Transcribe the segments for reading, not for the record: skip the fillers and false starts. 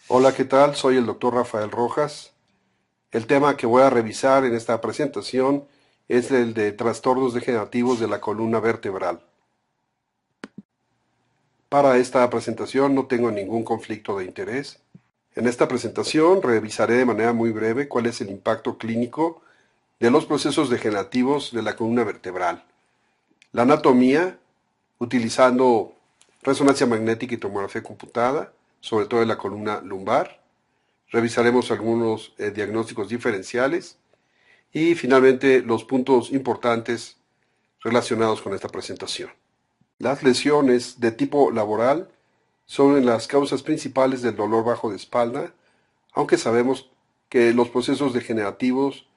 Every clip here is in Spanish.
Hola, ¿qué tal? Soy el doctor Rafael Rojas. El tema que voy a revisar en esta presentación es el de trastornos degenerativos de la columna vertebral. Para esta presentación no tengo ningún conflicto de interés. En esta presentación revisaré de manera muy breve cuál es el impacto clínico de los procesos degenerativos de la columna vertebral, la anatomía, utilizando resonancia magnética y tomografía computada, sobre todo en la columna lumbar. Revisaremos algunos diagnósticos diferenciales y finalmente los puntos importantes relacionados con esta presentación. Las lesiones de tipo laboral son las causas principales del dolor bajo de espalda, aunque sabemos que los procesos degenerativos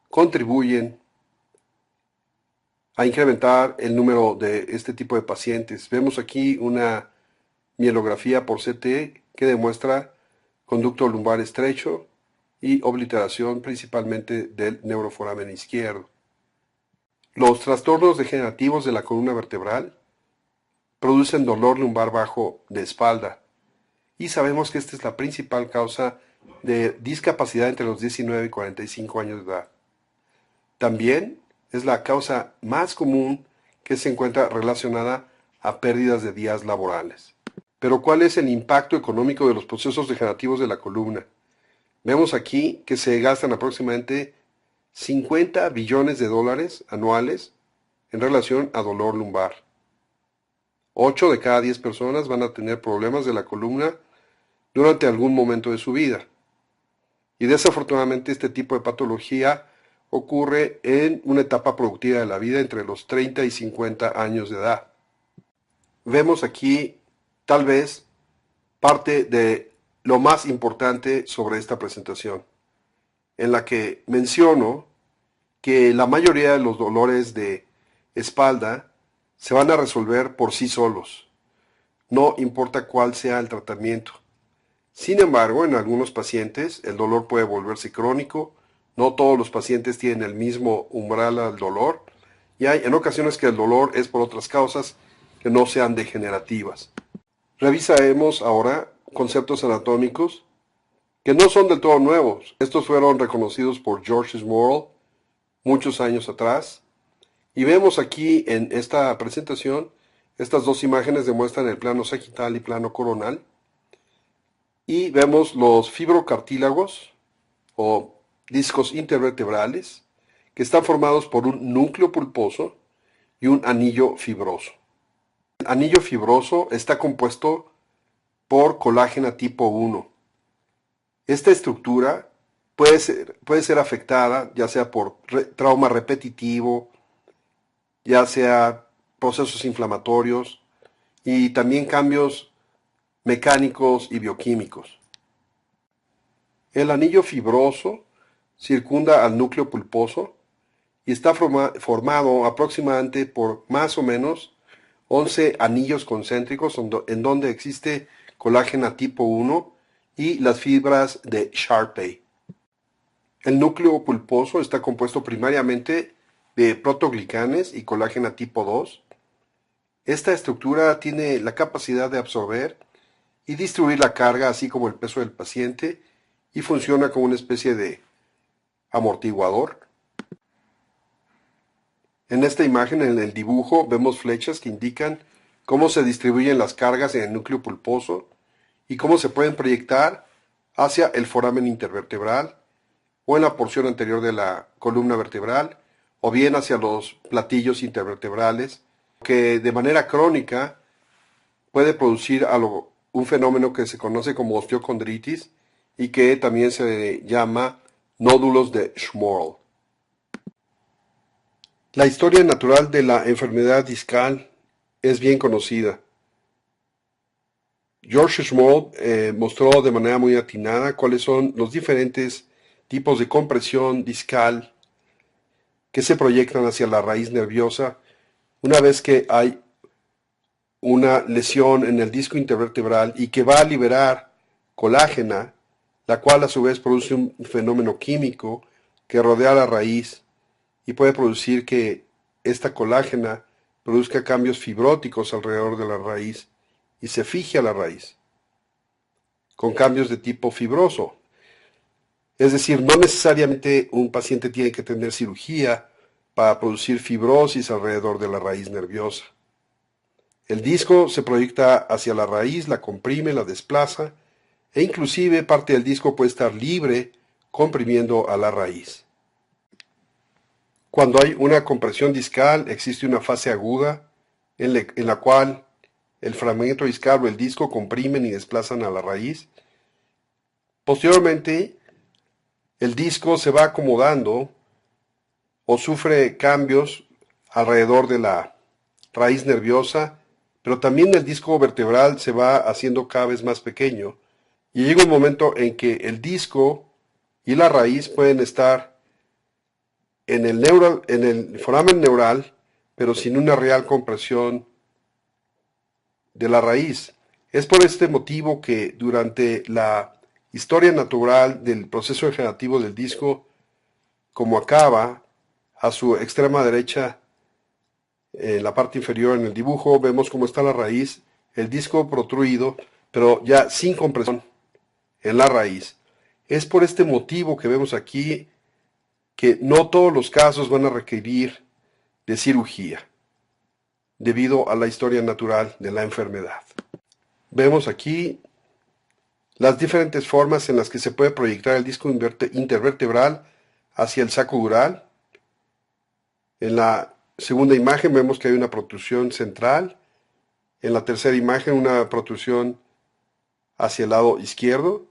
contribuyen a incrementar el número de este tipo de pacientes. Vemos aquí una mielografía por CT que demuestra conducto lumbar estrecho y obliteración principalmente del neuroforamen izquierdo. Los trastornos degenerativos de la columna vertebral producen dolor lumbar bajo de espalda y sabemos que esta es la principal causa de discapacidad entre los 19 y 45 años de edad. También es la causa más común que se encuentra relacionada a pérdidas de días laborales. Pero ¿cuál es el impacto económico de los procesos degenerativos de la columna? Vemos aquí que se gastan aproximadamente 50 billones de dólares anuales en relación a dolor lumbar. 8 de cada 10 personas van a tener problemas de la columna durante algún momento de su vida. Y desafortunadamente este tipo de patología ocurre en una etapa productiva de la vida entre los 30 y 50 años de edad. Vemos aquí tal vez parte de lo más importante sobre esta presentación, en la que menciono que la mayoría de los dolores de espalda se van a resolver por sí solos, no importa cuál sea el tratamiento. Sin embargo, en algunos pacientes el dolor puede volverse crónico, no todos los pacientes tienen el mismo umbral al dolor, y hay en ocasiones que el dolor es por otras causas que no sean degenerativas. Revisaremos ahora conceptos anatómicos que no son del todo nuevos. Estos fueron reconocidos por George Smorl muchos años atrás. Y vemos aquí en esta presentación, estas dos imágenes demuestran el plano sagital y plano coronal. Y vemos los fibrocartílagos o discos intervertebrales que están formados por un núcleo pulposo y un anillo fibroso. El anillo fibroso está compuesto por colágeno tipo 1. Esta estructura puede ser afectada ya sea por trauma repetitivo, ya sea procesos inflamatorios y también cambios mecánicos y bioquímicos. El anillo fibroso circunda al núcleo pulposo y está formado aproximadamente por más o menos 11 anillos concéntricos en donde existe colágeno tipo 1 y las fibras de Sharpey. El núcleo pulposo está compuesto primariamente de protoglicanes y colágeno tipo 2. Esta estructura tiene la capacidad de absorber y distribuir la carga, así como el peso del paciente, y funciona como una especie de amortiguador. En esta imagen, en el dibujo, vemos flechas que indican cómo se distribuyen las cargas en el núcleo pulposo y cómo se pueden proyectar hacia el foramen intervertebral o en la porción anterior de la columna vertebral o bien hacia los platillos intervertebrales, que de manera crónica puede producir un fenómeno que se conoce como osteocondritis y que también se llama nódulos de Schmorl. La historia natural de la enfermedad discal es bien conocida. George Schmorl mostró de manera muy atinada cuáles son los diferentes tipos de compresión discal que se proyectan hacia la raíz nerviosa una vez que hay una lesión en el disco intervertebral y que va a liberar colágena, la cual a su vez produce un fenómeno químico que rodea la raíz y puede producir que esta colágena produzca cambios fibróticos alrededor de la raíz y se fije a la raíz. con cambios de tipo fibroso. Es decir, no necesariamente un paciente tiene que tener cirugía para producir fibrosis alrededor de la raíz nerviosa. El disco se proyecta hacia la raíz, la comprime, la desplaza e inclusive parte del disco puede estar libre comprimiendo a la raíz. Cuando hay una compresión discal existe una fase aguda en la cual el fragmento discal o el disco comprimen y desplazan a la raíz. Posteriormente, el disco se va acomodando o sufre cambios alrededor de la raíz nerviosa, pero también el disco vertebral se va haciendo cada vez más pequeño y llega un momento en que el disco y la raíz pueden estar en el foramen neural, pero sin una real compresión de la raíz. Es por este motivo que durante la historia natural del proceso degenerativo del disco, como acaba a su extrema derecha, en la parte inferior en el dibujo, vemos cómo está la raíz, el disco protruido, pero ya sin compresión en la raíz. Es por este motivo que vemos aquí que no todos los casos van a requerir de cirugía, debido a la historia natural de la enfermedad. Vemos aquí las diferentes formas en las que se puede proyectar el disco intervertebral hacia el saco dural. En la segunda imagen vemos que hay una protrusión central. En la tercera imagen una protrusión hacia el lado izquierdo.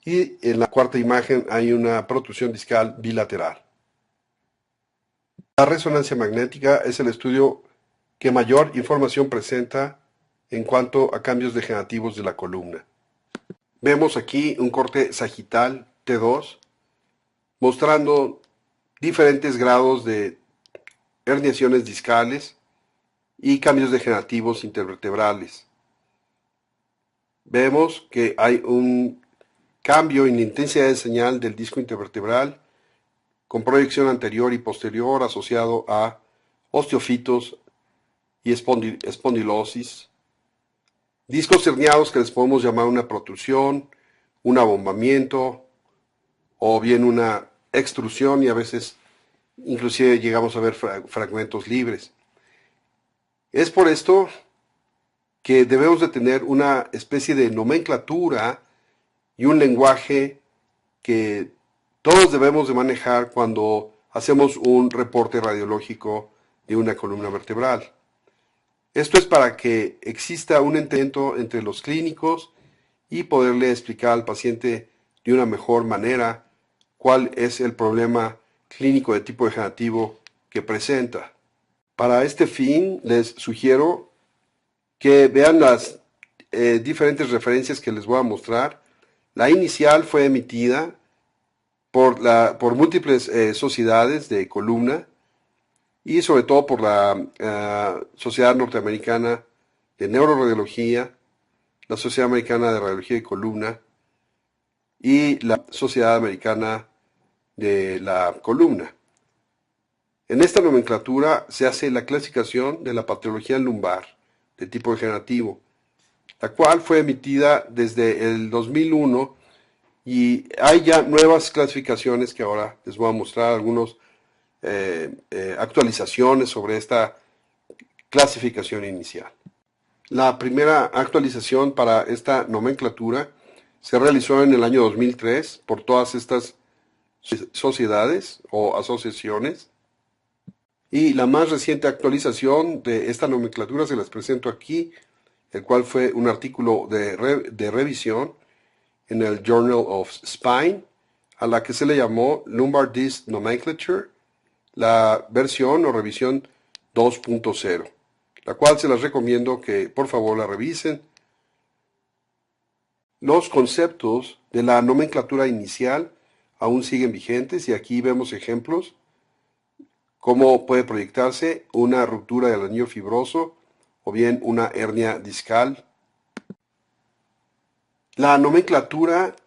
Y en la cuarta imagen hay una protrusión discal bilateral. La resonancia magnética es el estudio que mayor información presenta en cuanto a cambios degenerativos de la columna. Vemos aquí un corte sagital T2 mostrando diferentes grados de herniaciones discales y cambios degenerativos intervertebrales. Vemos que hay un cambio en la intensidad de señal del disco intervertebral con proyección anterior y posterior asociado a osteofitos y espondilosis. Discos herniados que les podemos llamar una protrusión, un abombamiento o bien una extrusión y a veces inclusive llegamos a ver fragmentos libres. Es por esto que debemos de tener una especie de nomenclatura y un lenguaje que todos debemos de manejar cuando hacemos un reporte radiológico de una columna vertebral. Esto es para que exista un entendimiento entre los clínicos y poderle explicar al paciente de una mejor manera cuál es el problema clínico de tipo degenerativo que presenta. Para este fin les sugiero que vean las diferentes referencias que les voy a mostrar. La inicial fue emitida por múltiples sociedades de columna y sobre todo por la Sociedad Norteamericana de Neuroradiología, la Sociedad Americana de Radiología de Columna y la Sociedad Americana de la Columna. En esta nomenclatura se hace la clasificación de la patología lumbar de tipo degenerativo, la cual fue emitida desde el 2001 y hay ya nuevas clasificaciones que ahora les voy a mostrar algunas actualizaciones sobre esta clasificación inicial. La primera actualización para esta nomenclatura se realizó en el año 2003 por todas estas sociedades o asociaciones. Y la más reciente actualización de esta nomenclatura se las presento aquí, el cual fue un artículo de revisión en el Journal of Spine, a la que se le llamó Lumbar Disc Nomenclature, la versión o revisión 2.0, la cual se las recomiendo que por favor la revisen. Los conceptos de la nomenclatura inicial aún siguen vigentes y aquí vemos ejemplos. Cómo puede proyectarse una ruptura del anillo fibroso o bien una hernia discal. La nomenclatura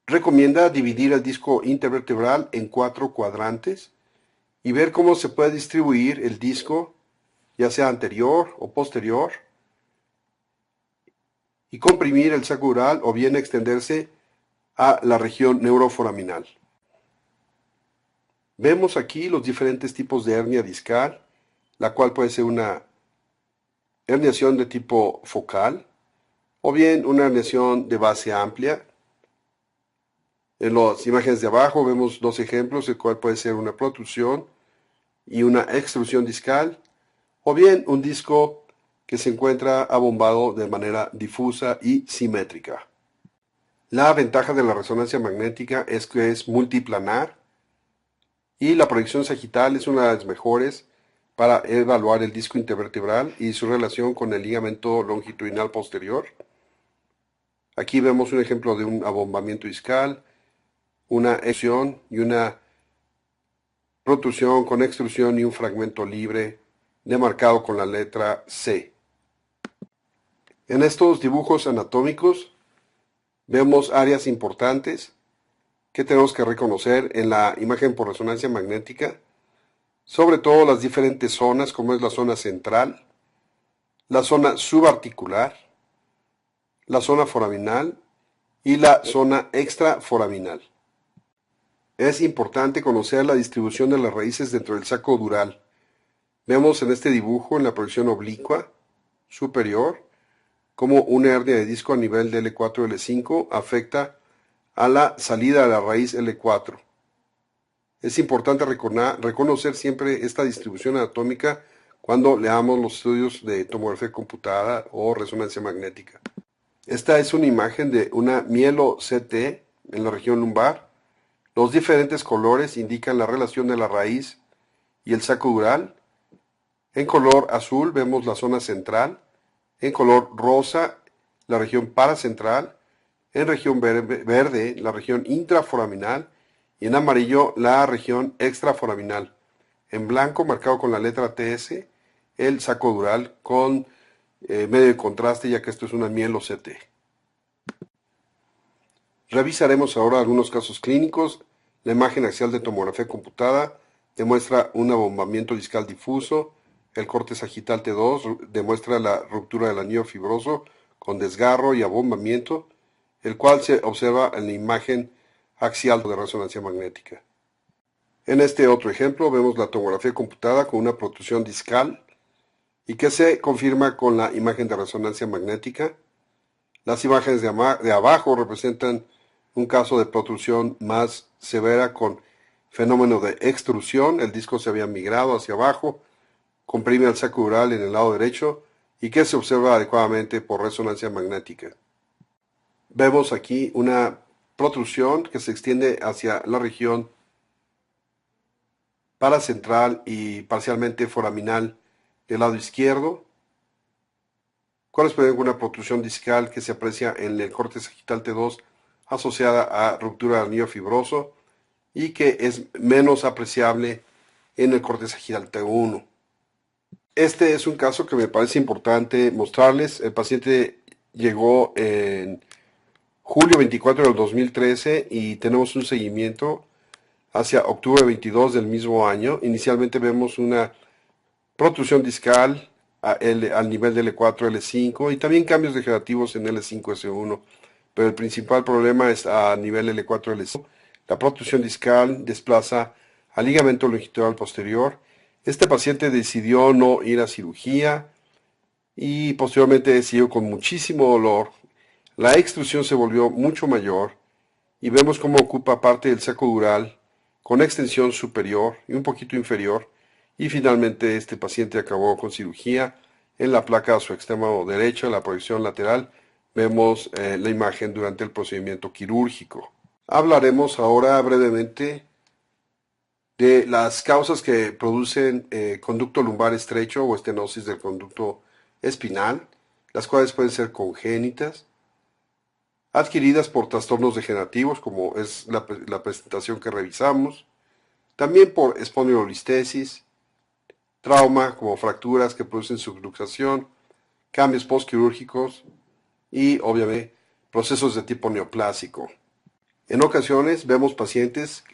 recomienda dividir el disco intervertebral en 4 cuadrantes y ver cómo se puede distribuir el disco, ya sea anterior o posterior, y comprimir el saco dural o bien extenderse a la región neuroforaminal. Vemos aquí los diferentes tipos de hernia discal, la cual puede ser una herniación de tipo focal o bien una herniación de base amplia. En las imágenes de abajo vemos dos ejemplos, el cual puede ser una protrusión y una extrusión discal, o bien un disco que se encuentra abombado de manera difusa y simétrica. La ventaja de la resonancia magnética es que es multiplanar y la proyección sagital es una de las mejores para evaluar el disco intervertebral y su relación con el ligamento longitudinal posterior. Aquí vemos un ejemplo de un abombamiento discal, una extrusión y una protrusión con extrusión y un fragmento libre demarcado con la letra C. En estos dibujos anatómicos vemos áreas importantes que tenemos que reconocer en la imagen por resonancia magnética, sobre todo las diferentes zonas como es la zona central, la zona subarticular, la zona foraminal y la zona extraforaminal. Es importante conocer la distribución de las raíces dentro del saco dural. Vemos en este dibujo, en la proyección oblicua superior, cómo una hernia de disco a nivel de L4-L5 afecta a la salida de la raíz L4. Es importante reconocer siempre esta distribución anatómica cuando leamos los estudios de tomografía computada o resonancia magnética. Esta es una imagen de una mielo-CT en la región lumbar. Los diferentes colores indican la relación de la raíz y el saco dural. En color azul vemos la zona central, en color rosa la región paracentral, en región verde la región intraforaminal y en amarillo la región extraforaminal. En blanco, marcado con la letra TS, el saco dural con medio de contraste, ya que esto es una mielo-CT. Revisaremos ahora algunos casos clínicos. La imagen axial de tomografía computada demuestra un abombamiento discal difuso. El corte sagital T2 demuestra la ruptura del anillo fibroso con desgarro y abombamiento, el cual se observa en la imagen axial de resonancia magnética. En este otro ejemplo vemos la tomografía computada con una protrusión discal y que se confirma con la imagen de resonancia magnética. Las imágenes de abajo representan un caso de protrusión más severa con fenómeno de extrusión. El disco se había migrado hacia abajo, comprime el saco dural en el lado derecho y que se observa adecuadamente por resonancia magnética. Vemos aquí una protrusión que se extiende hacia la región paracentral y parcialmente foraminal del lado izquierdo, correspondiente a una protrusión discal que se aprecia en el corte sagital T2 asociada a ruptura del anillo fibroso y que es menos apreciable en el corte sagital T1. Este es un caso que me parece importante mostrarles. El paciente llegó en julio 24 del 2013 y tenemos un seguimiento hacia octubre 22 del mismo año. Inicialmente vemos una protrusión discal al nivel de L4, L5 y también cambios degenerativos en L5, S1. Pero el principal problema es a nivel L4, L5. La protrusión discal desplaza al ligamento longitudinal posterior. Este paciente decidió no ir a cirugía y posteriormente siguió con muchísimo dolor. La extrusión se volvió mucho mayor y vemos cómo ocupa parte del saco dural con extensión superior y un poquito inferior, y finalmente este paciente acabó con cirugía en la placa a su extremo derecho, en la proyección lateral. Vemos la imagen durante el procedimiento quirúrgico. Hablaremos ahora brevemente de las causas que producen conducto lumbar estrecho o estenosis del conducto espinal, las cuales pueden ser congénitas, adquiridas por trastornos degenerativos, como es la presentación que revisamos, también por espondilolistesis, trauma, como fracturas que producen subluxación, cambios postquirúrgicos y, obviamente, procesos de tipo neoplásico. En ocasiones vemos pacientes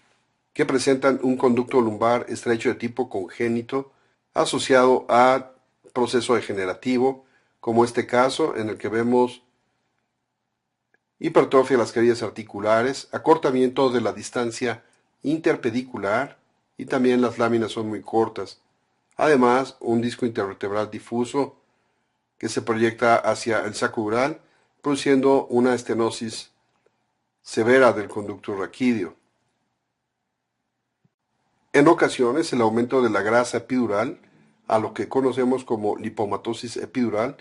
que presentan un conducto lumbar estrecho de tipo congénito asociado a proceso degenerativo, como este caso en el que vemos hipertrofia de las carillas articulares, acortamiento de la distancia interpedicular y también las láminas son muy cortas. Además, un disco intervertebral difuso que se proyecta hacia el sacroiliac, produciendo una estenosis severa del conducto raquídeo. En ocasiones, el aumento de la grasa epidural, a lo que conocemos como lipomatosis epidural,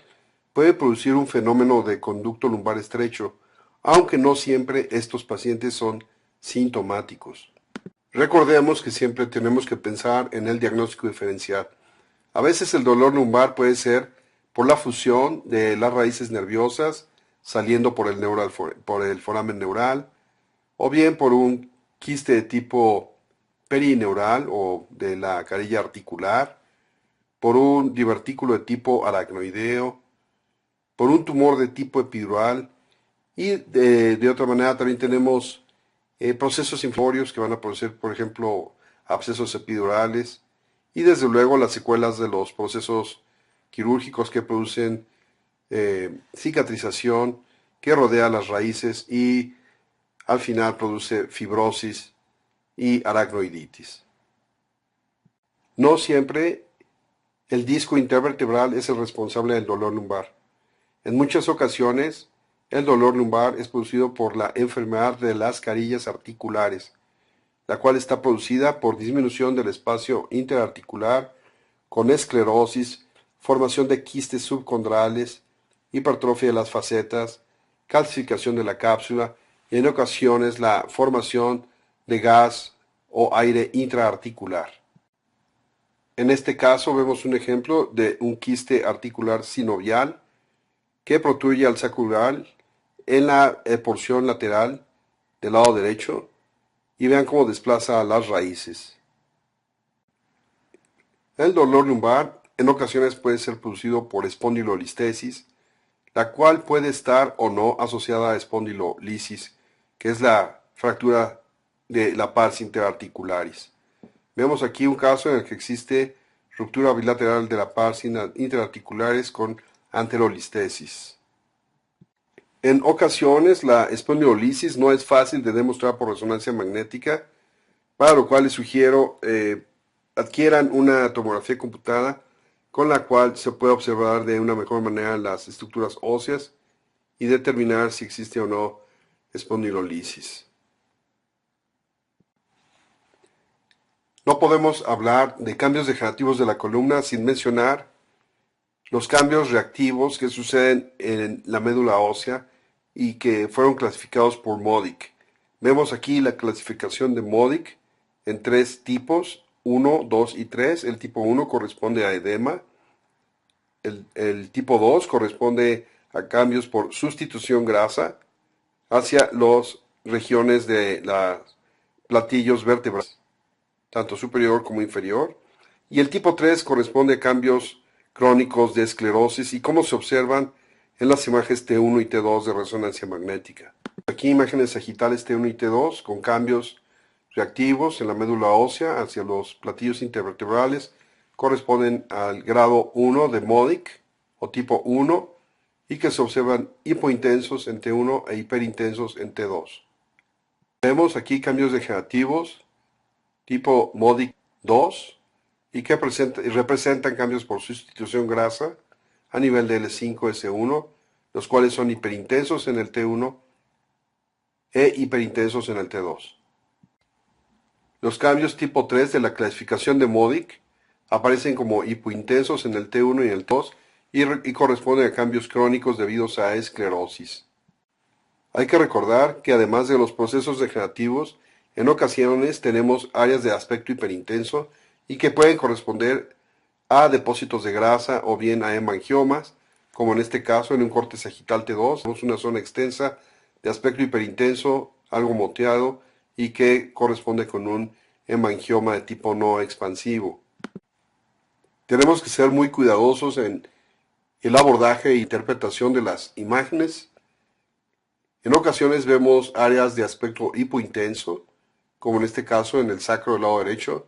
puede producir un fenómeno de conducto lumbar estrecho, aunque no siempre estos pacientes son sintomáticos. Recordemos que siempre tenemos que pensar en el diagnóstico diferencial. A veces el dolor lumbar puede ser por la fusión de las raíces nerviosas saliendo por el foramen neural, o bien por un quiste de tipo perineural o de la carilla articular, por un divertículo de tipo aracnoideo, por un tumor de tipo epidural y de otra manera también tenemos procesos inflamatorios que van a producir, por ejemplo, abscesos epidurales y desde luego las secuelas de los procesos quirúrgicos que producen cicatrización que rodea las raíces y al final produce fibrosis y aracnoiditis. No siempre el disco intervertebral es el responsable del dolor lumbar. En muchas ocasiones, el dolor lumbar es producido por la enfermedad de las carillas articulares, la cual está producida por disminución del espacio interarticular, con esclerosis, formación de quistes subcondrales, hipertrofia de las facetas, calcificación de la cápsula y en ocasiones la formación de gas o aire intraarticular. En este caso vemos un ejemplo de un quiste articular sinovial que protruye al sacroiliac en la porción lateral del lado derecho y vean cómo desplaza las raíces. El dolor lumbar en ocasiones puede ser producido por espondilolistesis, la cual puede estar o no asociada a espondilolisis, que es la fractura de la pars interarticularis. Vemos aquí un caso en el que existe ruptura bilateral de la pars interarticularis con anterolistesis. En ocasiones la espondilolisis no es fácil de demostrar por resonancia magnética, para lo cual les sugiero adquieran una tomografía computada con la cual se puede observar de una mejor manera las estructuras óseas y determinar si existe o no espondilolisis. No podemos hablar de cambios degenerativos de la columna sin mencionar los cambios reactivos que suceden en la médula ósea y que fueron clasificados por Modic. Vemos aquí la clasificación de Modic en tres tipos, 1, 2 y 3. El tipo 1 corresponde a edema, el tipo 2 corresponde a cambios por sustitución grasa hacia las regiones de los platillos vertebrales, tanto superior como inferior. Y el tipo 3 corresponde a cambios crónicos de esclerosis y cómo se observan en las imágenes T1 y T2 de resonancia magnética. Aquí imágenes sagitales T1 y T2 con cambios reactivos en la médula ósea hacia los platillos intervertebrales corresponden al grado 1 de Modic o tipo 1 y que se observan hipointensos en T1 e hiperintensos en T2. Vemos aquí cambios degenerativos tipo Modic 2 y que representan cambios por sustitución grasa a nivel de L5-S1, los cuales son hiperintensos en el T1 e hiperintensos en el T2. Los cambios tipo 3 de la clasificación de Modic aparecen como hipointensos en el T1 y en el T2 y corresponden a cambios crónicos debidos a esclerosis. Hay que recordar que además de los procesos degenerativos, en ocasiones tenemos áreas de aspecto hiperintenso y que pueden corresponder a depósitos de grasa o bien a hemangiomas, como en este caso en un corte sagital T2, tenemos una zona extensa de aspecto hiperintenso, algo moteado y que corresponde con un hemangioma de tipo no expansivo. Tenemos que ser muy cuidadosos en el abordaje e interpretación de las imágenes. En ocasiones vemos áreas de aspecto hipointenso, como en este caso en el sacro del lado derecho,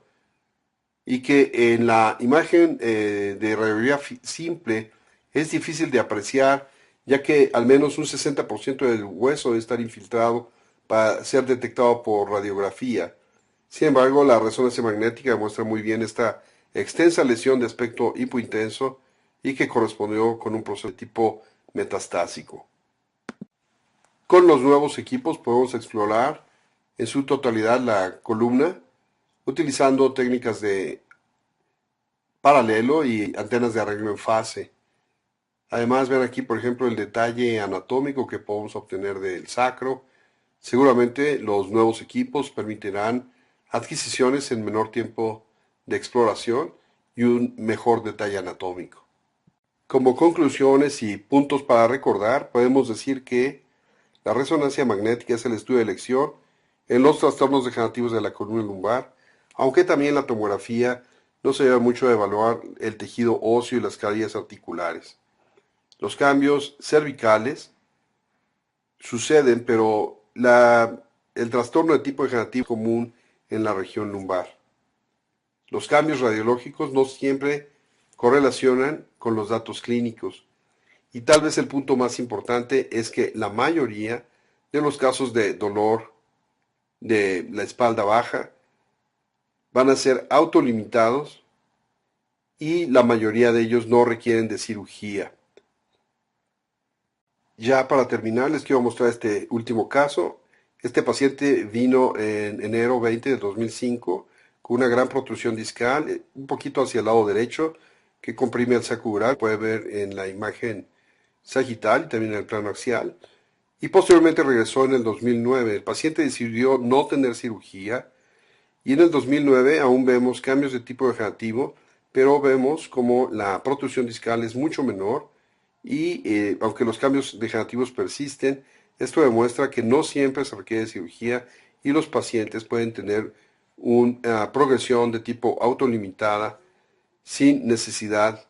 y que en la imagen de radiografía simple es difícil de apreciar ya que al menos un 60% del hueso debe estar infiltrado para ser detectado por radiografía. Sin embargo, la resonancia magnética muestra muy bien esta extensa lesión de aspecto hipointenso y que correspondió con un proceso de tipo metastásico. Con los nuevos equipos podemos explorar en su totalidad la columna utilizando técnicas de paralelo y antenas de arreglo en fase. Además, ven aquí, por ejemplo, el detalle anatómico que podemos obtener del sacro. Seguramente los nuevos equipos permitirán adquisiciones en menor tiempo de exploración y un mejor detalle anatómico. Como conclusiones y puntos para recordar, podemos decir que la resonancia magnética es el estudio de elección en los trastornos degenerativos de la columna lumbar, aunque también la tomografía no se lleva mucho a evaluar el tejido óseo y las carillas articulares. Los cambios cervicales suceden, pero el trastorno de tipo degenerativo es común en la región lumbar. Los cambios radiológicos no siempre correlacionan con los datos clínicos. Y tal vez el punto más importante es que la mayoría de los casos de dolor de la espalda baja van a ser autolimitados y la mayoría de ellos no requieren de cirugía. Ya para terminar, les quiero mostrar este último caso. Este paciente vino en enero 20 de 2005 con una gran protrusión discal, un poquito hacia el lado derecho, que comprime el saco ural. Puede ver en la imagen sagital y también en el plano axial. Y posteriormente regresó en el 2009. El paciente decidió no tener cirugía y en el 2009 aún vemos cambios de tipo degenerativo, pero vemos como la protrusión discal es mucho menor y aunque los cambios degenerativos persisten, esto demuestra que no siempre se requiere cirugía y los pacientes pueden tener una progresión de tipo autolimitada sin necesidad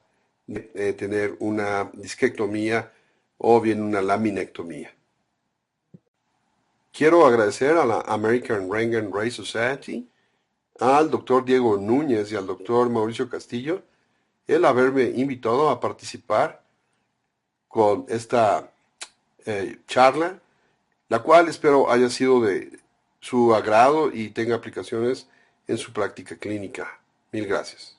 de tener una disquectomía o bien una laminectomía. Quiero agradecer a la American Röntgen Ray Society, al doctor Diego Núñez y al doctor Mauricio Castillo el haberme invitado a participar con esta charla, la cual espero haya sido de su agrado y tenga aplicaciones en su práctica clínica. Mil gracias.